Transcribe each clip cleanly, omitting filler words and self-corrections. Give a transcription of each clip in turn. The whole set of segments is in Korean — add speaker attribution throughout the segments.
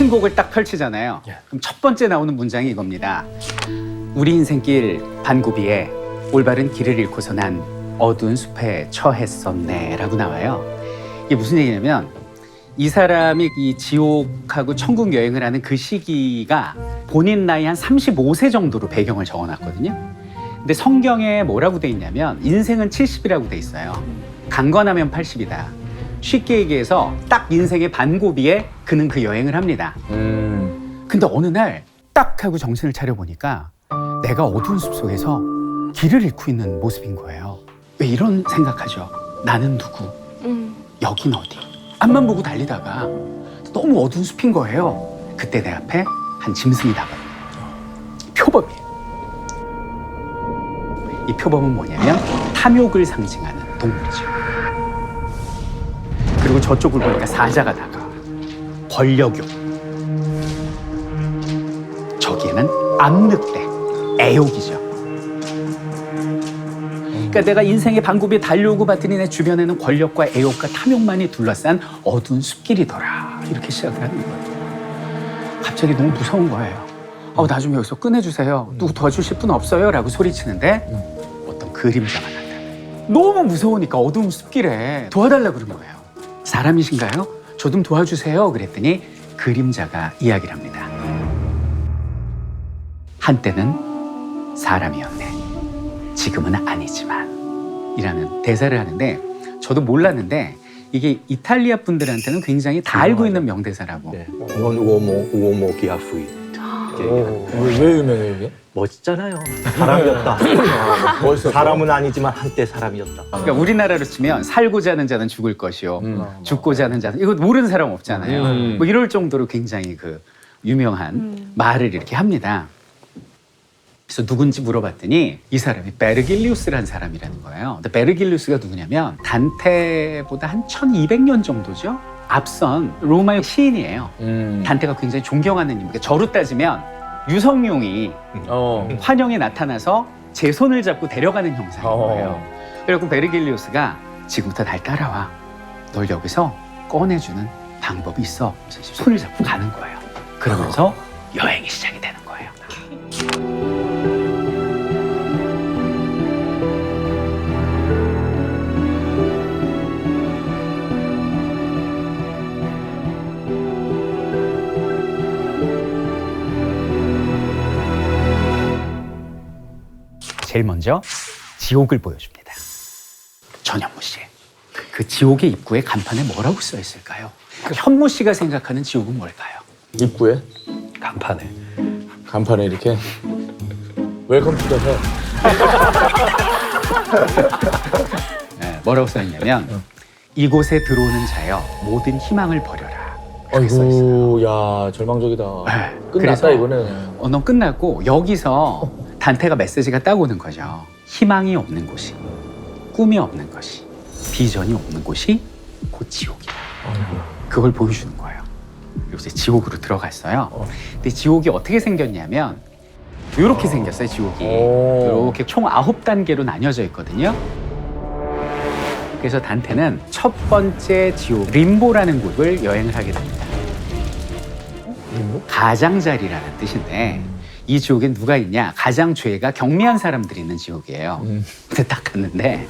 Speaker 1: 신곡을 딱 펼치잖아요. 그럼 첫 번째 나오는 문장이 이겁니다. 우리 인생길 반고비에 올바른 길을 잃고서 난 어두운 숲에 처했었네 라고 나와요. 이게 무슨 얘기냐면 이 사람이 이 지옥하고 천국 여행을 하는 그 시기가 본인 나이 한 35세 정도로 배경을 적어놨거든요. 근데 성경에 뭐라고 돼 있냐면 인생은 70이라고 돼 있어요. 강건하면 80이다. 쉽게 얘기해서 딱 인생의 반고비에 그는 그 여행을 합니다. 근데 어느 날 딱 하고 정신을 차려보니까 내가 어두운 숲속에서 길을 잃고 있는 모습인 거예요. 왜 이런 생각하죠? 나는 누구? 여긴 어디? 앞만 보고 달리다가 너무 어두운 숲인 거예요. 그때 내 앞에 한 짐승이 다가와요. 표범이에요. 이 표범은 뭐냐면 탐욕을 상징하는 동물이죠. 그리고 저쪽을 보니까 사자가 다가와요. 권력욕. 저기에는 암늑대, 애욕이죠. 그러니까 내가 인생의 반고비에 달려오고 봤더니 내 주변에는 권력과 애욕과 탐욕만이 둘러싼 어두운 숲길이더라. 이렇게 시작을 하는 거예요. 갑자기 너무 무서운 거예요. 나 좀 여기서 꺼내주세요. 누구 도와주실 분 없어요? 라고 소리치는데 어떤 그림자가 나타나요. 너무 무서우니까 어두운 숲길에 도와달라고 그런 거예요. 사람이신가요? 저 좀 도와주세요. 그랬더니 그림자가 이야기를 합니다. 한때는 사람이었네. 지금은 아니지만 이라는 대사를 하는데 저도 몰랐는데 이게 이탈리아 분들한테는 굉장히 다 알고 있는 명대사라고.
Speaker 2: 네. Non uomo che ha fuito.
Speaker 3: 왜 유명해요 이게?
Speaker 2: 멋있잖아요. 사람이었다.
Speaker 3: 멋있었어.
Speaker 2: 사람은 아니지만 한때 사람이었다.
Speaker 1: 그러니까 우리나라로 치면 살고자 하는 자는 죽을 것이요. 죽고자 하는 자는 이거 모르는 사람 없잖아요. 뭐 이럴 정도로 굉장히 그 유명한 말을 이렇게 합니다. 그래서 누군지 물어봤더니 이 사람이 베르길리우스라는 사람이라는 거예요. 근데 베르길리우스가 누구냐면 단테보다 한 1200년 정도죠. 앞선 로마의 시인이에요. 단테가 굉장히 존경하는 인물. 그러니까 저로 따지면 유성룡이 환영에 나타나서 제 손을 잡고 데려가는 형상인 거예요. 그래서 베르길리우스가 지금부터 날 따라와. 널 여기서 꺼내주는 방법이 있어. 그래서 손을 잡고 가는 거예요. 그러면서 여행이 시작이 되는 거예요. 제일 먼저 지옥을 보여줍니다. 전현무 씨, 그 지옥의 입구에 간판에 뭐라고 써 있을까요? 현무 씨가 생각하는 지옥은 뭘까요?
Speaker 3: 입구에 간판에 이렇게 웰컴 투 더 헬.
Speaker 1: 네, 뭐라고 써 있냐면 이곳에 들어오는 자여 모든 희망을 버려라. 그렇게 써 있어요.
Speaker 3: 아이고, 야 절망적이다.
Speaker 1: 네,
Speaker 3: 끝났다
Speaker 1: 그래서
Speaker 3: 이거는.
Speaker 1: 넌 끝났고 여기서 단테가 메시지가 딱 오는 거죠. 희망이 없는 곳이, 꿈이 없는 것이, 비전이 없는 곳이 곧 지옥이다. 그걸 보여주는 거예요. 그래서 지옥으로 들어갔어요. 근데 지옥이 어떻게 생겼냐면 이렇게 생겼어요. 지옥이 이렇게 총 9단계로 나뉘어져 있거든요. 그래서 단테는 첫 번째 지옥 림보라는 곳을 여행을 하게 됩니다. 가장자리라는 뜻인데 이 지옥엔 누가 있냐? 가장 죄가 경미한 사람들이 있는 지옥이에요. 근데 딱 갔는데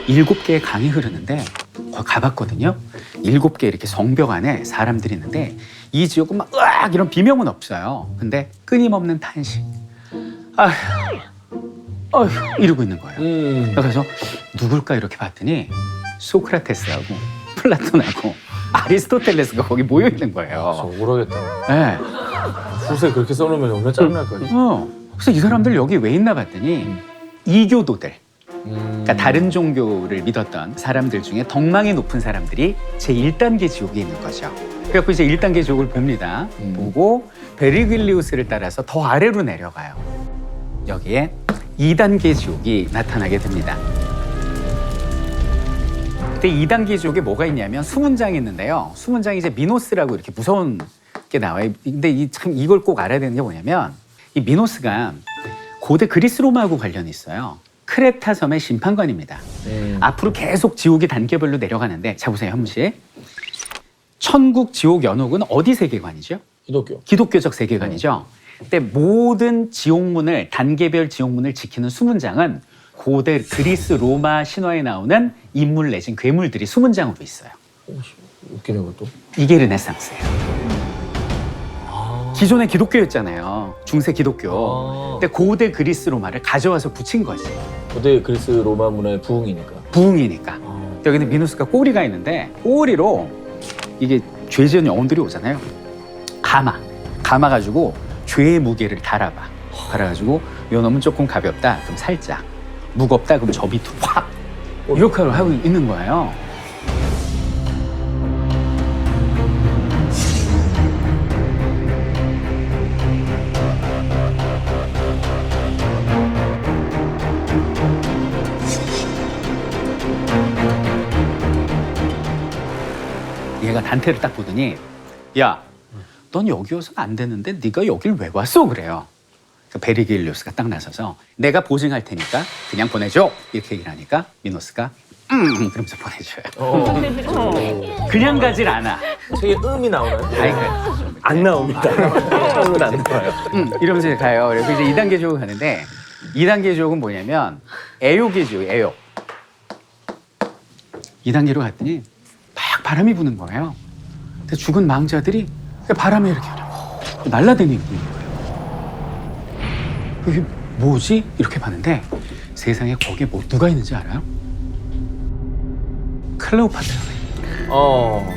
Speaker 1: 7개의 강이 흐르는데 거기 가봤거든요. 7개 이렇게 성벽 안에 사람들이 있는데 이 지옥은 막 으악 이런 비명은 없어요. 근데 끊임없는 탄식. 아휴 이러고 있는 거예요. 그래서 누굴까 이렇게 봤더니 소크라테스하고 플라톤하고 아리스토텔레스가 거기 모여 있는 거예요.
Speaker 3: 억울하겠다.
Speaker 1: 네.
Speaker 3: 수세 그렇게 써놓으면 얼마나 짜증날 거야.
Speaker 1: 그래서 이 사람들 여기 왜 있나 봤더니 이교도들, 그러니까 다른 종교를 믿었던 사람들 중에 덕망이 높은 사람들이 제1단계 지옥에 있는 거죠. 그래서 이제 1단계 지옥을 봅니다. 보고 베르길리우스를 따라서 더 아래로 내려가요. 여기에 2단계 지옥이 나타나게 됩니다. 그때 2단계 지옥에 뭐가 있냐면 수문장이 있는데요. 수문장이 이제 미노스라고 이렇게 무서운 게 나와요. 근데 참 이걸 꼭 알아야 되는 게 뭐냐면 이 미노스가 고대 그리스 로마하고 관련이 있어요. 크레타 섬의 심판관입니다. 앞으로 계속 지옥이 단계별로 내려가는데 자 보세요, 현무 씨. 천국, 지옥, 연옥은 어디 세계관이죠? 기독교적 세계관이죠. 근데 모든 지옥문을 단계별 지옥문을 지키는 수문장은 고대 그리스 로마 신화에 나오는 인물 내진 괴물들이 수문장으로 있어요.
Speaker 3: 웃기네 그것도.
Speaker 1: 이게 르네상스예요. 기존에 기독교였잖아요. 중세 기독교. 근데 고대 그리스 로마를 가져와서 붙인 거지.
Speaker 3: 고대 그리스 로마 문화의 부흥이니까.
Speaker 1: 부흥이니까. 여기는 미누스가 꼬리가 있는데 꼬리로 이게 죄 지은 영혼들이 오잖아요. 감아 가지고 죄의 무게를 달아봐. 달아가지고 요 놈은 조금 가볍다. 그럼 살짝. 무겁다. 그럼 저 밑으로 확. 이렇게 하고 있는 거예요. 얘가 단테를 딱 보더니 야, 넌 여기 와서 안 되는데 네가 여길 왜 왔어? 그래요. 베르길리우스가 딱 나서서 내가 보증할 테니까 그냥 보내줘 이렇게 얘기를 하니까 미노스가 그러면서 보내줘요. 그냥 가질 않아.
Speaker 3: 책에 음이 나오나요?
Speaker 1: 아이,
Speaker 2: 안 나옵니다. 음은 안 나와요.
Speaker 1: 이러면서 가요. 그래서 이제 2단계 지옥을 가는데 2단계 지옥은 뭐냐면 애욕의 지옥, 애욕. 2단계로 갔더니 막 바람이 부는 거예요. 근데 죽은 망자들이 바람에 이렇게 날아다니고 있는 거예요. 그게 뭐지? 이렇게 봤는데 세상에 거기에 뭐 누가 있는지 알아요? 클레오파트라가 있어요.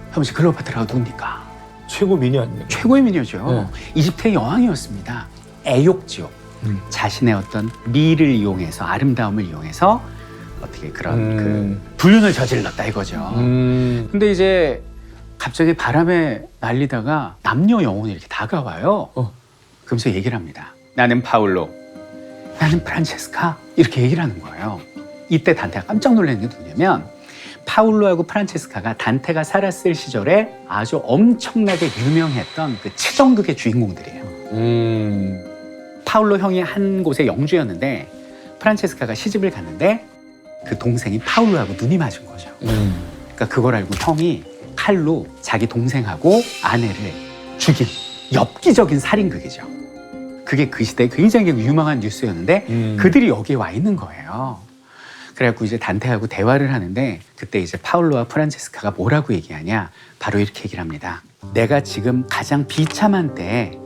Speaker 1: 한번씩 클레오파트라가 누굽니까?
Speaker 3: 최고 미녀 아닙니까?
Speaker 1: 최고의 미녀죠. 이집트의 여왕이었습니다. 애욕지옥. 자신의 어떤 미를 이용해서 아름다움을 이용해서 어떻게 그런 그 불륜을 저질렀다 이거죠. 근데 이제 갑자기 바람에 날리다가 남녀 영혼이 이렇게 다가와요. 그러면서 얘기를 합니다. 나는 파울로, 나는 프란체스카 이렇게 얘기를 하는 거예요. 이때 단테가 깜짝 놀라는 게 누구냐면 파울로하고 프란체스카가 단테가 살았을 시절에 아주 엄청나게 유명했던 그 치정극의 주인공들이에요. 파울로 형이 한 곳의 영주였는데 프란체스카가 시집을 갔는데 그 동생이 파울로하고 눈이 맞은 거죠. 그러니까 그걸 알고 형이 칼로 자기 동생하고 아내를 죽인 엽기적인 살인극이죠. 그게 그 시대에 굉장히 유명한 뉴스였는데 그들이 여기에 와 있는 거예요. 그래갖고 이제 단테하고 대화를 하는데 그때 이제 파울로와 프란체스카가 뭐라고 얘기하냐 바로 이렇게 얘기를 합니다. 내가 지금 가장 비참한 때에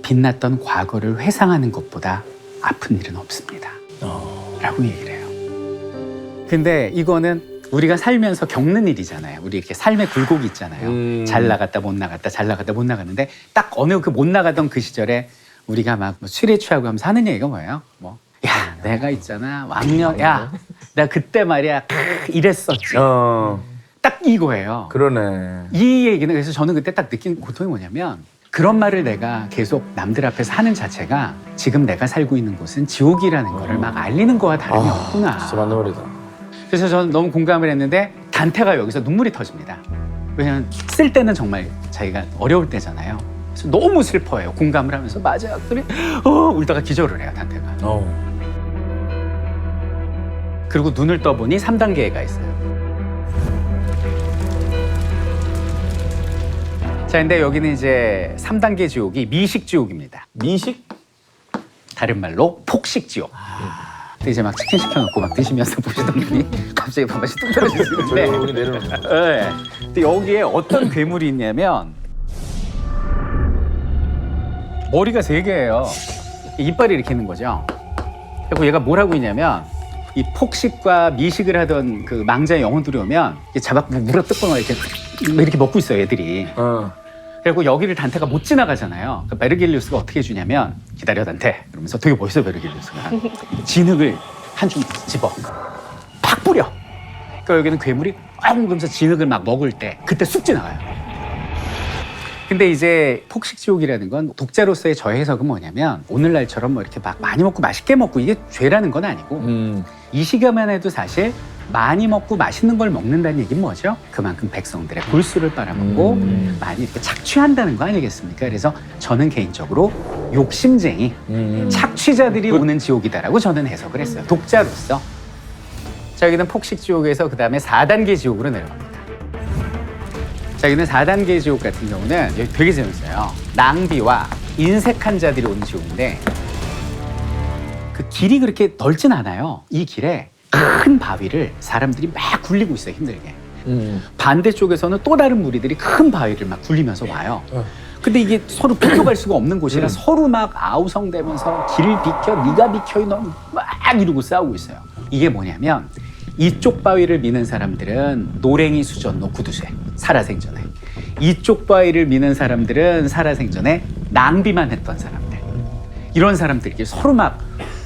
Speaker 1: 빛났던 과거를 회상하는 것보다 아픈 일은 없습니다. 라고 얘기를 해요. 근데 이거는 우리가 살면서 겪는 일이잖아요. 우리 이렇게 삶의 굴곡이 있잖아요. 잘 나갔다 못 나갔다 잘 나갔다 못 나갔는데 딱 어느 그 못 나가던 그 시절에 우리가 막 술에 취하고 하면서 하는 얘기가 뭐예요? 뭐, 야, 내가 있잖아. 왕년, 야, 나 그때 말이야, 이랬었지. 딱 이거예요.
Speaker 3: 그러네.
Speaker 1: 이 얘기는 그래서 저는 그때 딱 느낀 고통이 뭐냐면 그런 말을 내가 계속 남들 앞에서 하는 자체가 지금 내가 살고 있는 곳은 지옥이라는 거를 막 알리는 거와 다름이 없구나.
Speaker 3: 진짜 맞는 말이다.
Speaker 1: 그래서 저는 너무 공감을 했는데 단테가 여기서 눈물이 터집니다. 왜냐면 쓸 때는 정말 자기가 어려울 때잖아요. 그래서 너무 슬퍼해요. 공감을 하면서 맞아. 그래 울다가 기절을 해요. 단테가. 그리고 눈을 떠보니 3단계가 있어요. 자, 근데 여기는 이제 3단계 지옥이 미식 지옥입니다.
Speaker 3: 미식?
Speaker 1: 다른 말로 폭식 지옥. 근데 이제 막 치킨 시켜놓고 막 드시면서 보시던 분이 갑자기 밥맛이 뚝 떨어지시는데.
Speaker 3: 여기 내려놓는 거.
Speaker 1: 네. 근데 여기에 어떤 괴물이 있냐면 머리가 3개예요. 이빨이 이렇게 있는 거죠. 그리고 얘가 뭘 하고 있냐면 이 폭식과 미식을 하던 그 망자의 영혼들이 오면 물어뜯거나 이렇게 먹고 있어요, 애들이. 그리고 여기를 단테가 못 지나가잖아요. 그러니까 베르길리우스가 어떻게 해주냐면 기다려 단테 이러면서 되게 멋있어 베르길리우스가 진흙을 한 줌 집어 팍 뿌려. 그러니까 여기는 괴물이 그러면서 진흙을 막 먹을 때 그때 쑥 지나가요. 근데 이제 폭식지옥이라는 건 독자로서의 저의 해석은 뭐냐면 오늘날처럼 뭐 이렇게 막 많이 먹고 맛있게 먹고 이게 죄라는 건 아니고 이 시간만 해도 사실 많이 먹고 맛있는 걸 먹는다는 얘기는 뭐죠? 그만큼 백성들의 골수를 빨아먹고 많이 이렇게 착취한다는 거 아니겠습니까? 그래서 저는 개인적으로 욕심쟁이 착취자들이 오는 지옥이다라고 저는 해석을 했어요. 독자로서. 자, 여기는 폭식지옥에서 그 다음에 4단계 지옥으로 내려갑니다. 자, 자, 여기는 4단계 지옥 같은 경우는 여기 되게 재밌어요. 낭비와 인색한 자들이 오는 지옥인데 그 길이 그렇게 넓진 않아요. 이 길에 큰 바위를 사람들이 막 굴리고 있어요, 힘들게. 반대쪽에서는 또 다른 무리들이 큰 바위를 막 굴리면서 와요. 근데 이게 서로 비껴갈 수가 없는 곳이라 서로 막 아우성대면서 길을 비켜, 네가 비켜, 너 막 이러고 싸우고 있어요. 이게 뭐냐면 이쪽 바위를 미는 사람들은 노랭이 수전노 구두쇠, 살아생전에. 이쪽 바위를 미는 사람들은 살아생전에 낭비만 했던 사람들. 이런 사람들이 서로 막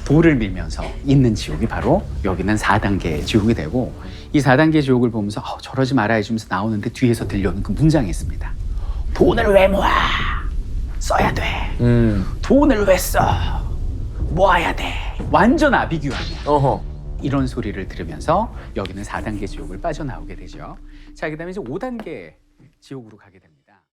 Speaker 1: 돌을 밀면서 있는 지옥이 바로 여기는 4단계 지옥이 되고, 이 4단계 지옥을 보면서 저러지 말아야지 하면서 나오는데 뒤에서 들려오는 그 문장이 있습니다. 돈을 왜 모아? 써야 돼. 돈을 왜 써? 모아야 돼. 완전 아비규환이야.
Speaker 2: 어허.
Speaker 1: 이런 소리를 들으면서 여기는 4단계 지옥을 빠져나오게 되죠. 자, 그다음에 이제 5단계 지옥으로 가게 됩니다.